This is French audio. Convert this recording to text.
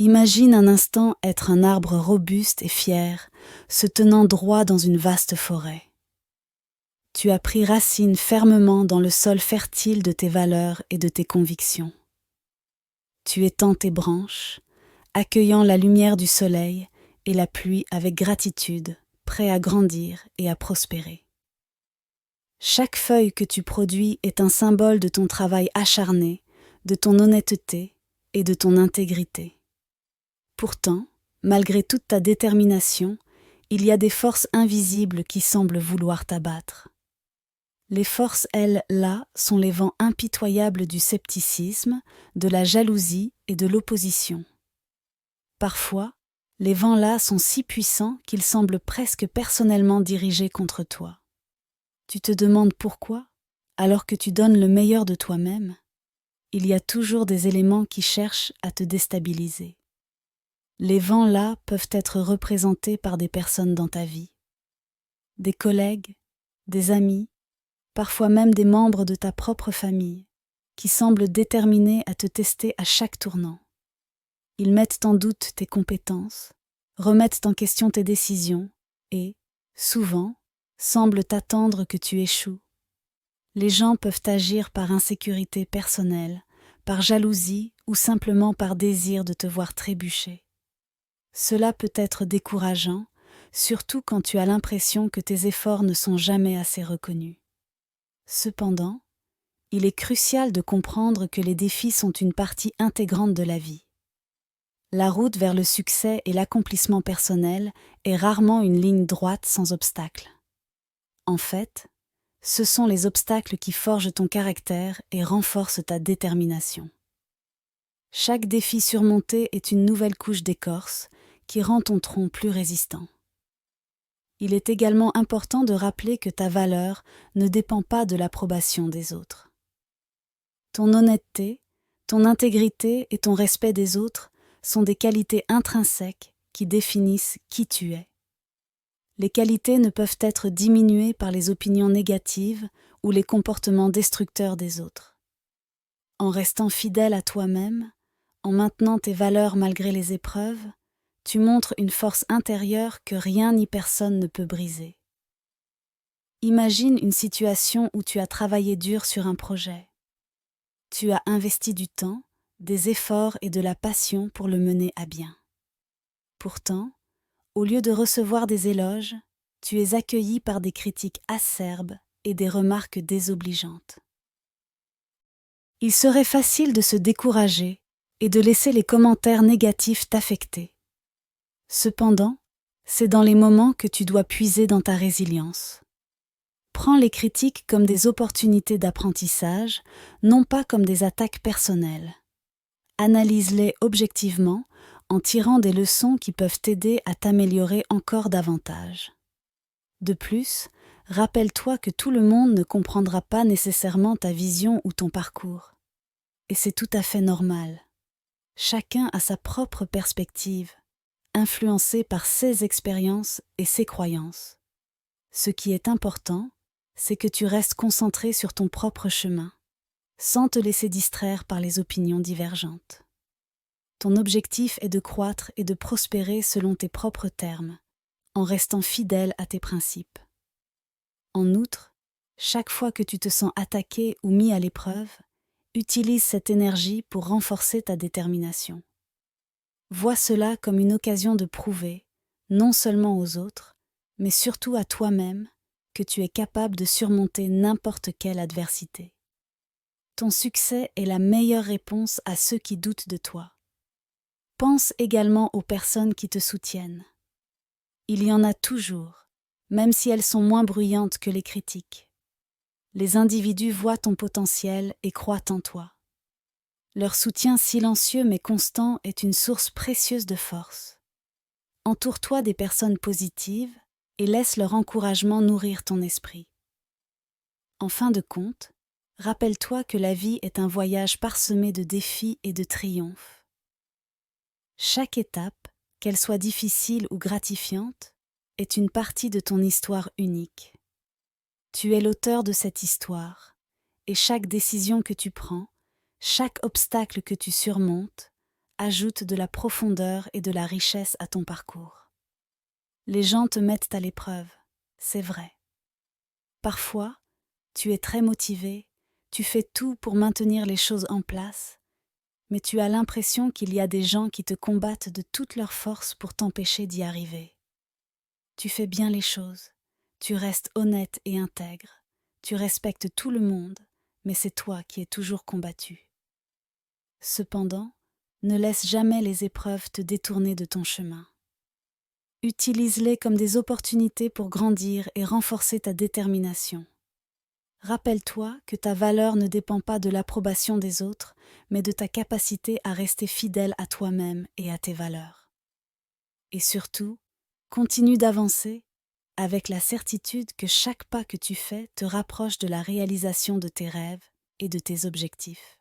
Imagine un instant être un arbre robuste et fier, se tenant droit dans une vaste forêt. Tu as pris racine fermement dans le sol fertile de tes valeurs et de tes convictions. Tu étends tes branches, accueillant la lumière du soleil et la pluie avec gratitude, prêt à grandir et à prospérer. Chaque feuille que tu produis est un symbole de ton travail acharné, de ton honnêteté et de ton intégrité. Pourtant, malgré toute ta détermination, il y a des forces invisibles qui semblent vouloir t'abattre. Les forces, elles, là, sont les vents impitoyables du scepticisme, de la jalousie et de l'opposition. Parfois, les vents là sont si puissants qu'ils semblent presque personnellement dirigés contre toi. Tu te demandes pourquoi, alors que tu donnes le meilleur de toi-même, il y a toujours des éléments qui cherchent à te déstabiliser. Les vents là peuvent être représentés par des personnes dans ta vie, des collègues, des amis, parfois même des membres de ta propre famille, qui semblent déterminés à te tester à chaque tournant. Ils mettent en doute tes compétences, remettent en question tes décisions et, souvent, semblent attendre que tu échoues. Les gens peuvent agir par insécurité personnelle, par jalousie ou simplement par désir de te voir trébucher. Cela peut être décourageant, surtout quand tu as l'impression que tes efforts ne sont jamais assez reconnus. Cependant, il est crucial de comprendre que les défis sont une partie intégrante de la vie. La route vers le succès et l'accomplissement personnel est rarement une ligne droite sans obstacles. En fait, ce sont les obstacles qui forgent ton caractère et renforcent ta détermination. Chaque défi surmonté est une nouvelle couche d'écorce qui rend ton tronc plus résistant. Il est également important de rappeler que ta valeur ne dépend pas de l'approbation des autres. Ton honnêteté, ton intégrité et ton respect des autres sont des qualités intrinsèques qui définissent qui tu es. Les qualités ne peuvent être diminuées par les opinions négatives ou les comportements destructeurs des autres. En restant fidèle à toi-même, en maintenant tes valeurs malgré les épreuves, tu montres une force intérieure que rien ni personne ne peut briser. Imagine une situation où tu as travaillé dur sur un projet. Tu as investi du temps, des efforts et de la passion pour le mener à bien. Pourtant, au lieu de recevoir des éloges, tu es accueilli par des critiques acerbes et des remarques désobligeantes. Il serait facile de se décourager et de laisser les commentaires négatifs t'affecter. Cependant, c'est dans les moments que tu dois puiser dans ta résilience. Prends les critiques comme des opportunités d'apprentissage, non pas comme des attaques personnelles. Analyse-les objectivement en tirant des leçons qui peuvent t'aider à t'améliorer encore davantage. De plus, rappelle-toi que tout le monde ne comprendra pas nécessairement ta vision ou ton parcours. Et c'est tout à fait normal. Chacun a sa propre perspective, influencé par ses expériences et ses croyances. Ce qui est important, c'est que tu restes concentré sur ton propre chemin, sans te laisser distraire par les opinions divergentes. Ton objectif est de croître et de prospérer selon tes propres termes, en restant fidèle à tes principes. En outre, chaque fois que tu te sens attaqué ou mis à l'épreuve, utilise cette énergie pour renforcer ta détermination. Vois cela comme une occasion de prouver, non seulement aux autres, mais surtout à toi-même, que tu es capable de surmonter n'importe quelle adversité. Ton succès est la meilleure réponse à ceux qui doutent de toi. Pense également aux personnes qui te soutiennent. Il y en a toujours, même si elles sont moins bruyantes que les critiques. Les individus voient ton potentiel et croient en toi. Leur soutien silencieux mais constant est une source précieuse de force. Entoure-toi des personnes positives et laisse leur encouragement nourrir ton esprit. En fin de compte, rappelle-toi que la vie est un voyage parsemé de défis et de triomphes. Chaque étape, qu'elle soit difficile ou gratifiante, est une partie de ton histoire unique. Tu es l'auteur de cette histoire, et chaque décision que tu prends, chaque obstacle que tu surmontes, ajoute de la profondeur et de la richesse à ton parcours. Les gens te mettent à l'épreuve, c'est vrai. Parfois, tu es très motivé, tu fais tout pour maintenir les choses en place, mais tu as l'impression qu'il y a des gens qui te combattent de toutes leurs forces pour t'empêcher d'y arriver. Tu fais bien les choses, tu restes honnête et intègre, tu respectes tout le monde, mais c'est toi qui es toujours combattu. Cependant, ne laisse jamais les épreuves te détourner de ton chemin. Utilise-les comme des opportunités pour grandir et renforcer ta détermination. Rappelle-toi que ta valeur ne dépend pas de l'approbation des autres, mais de ta capacité à rester fidèle à toi-même et à tes valeurs. Et surtout, continue d'avancer avec la certitude que chaque pas que tu fais te rapproche de la réalisation de tes rêves et de tes objectifs.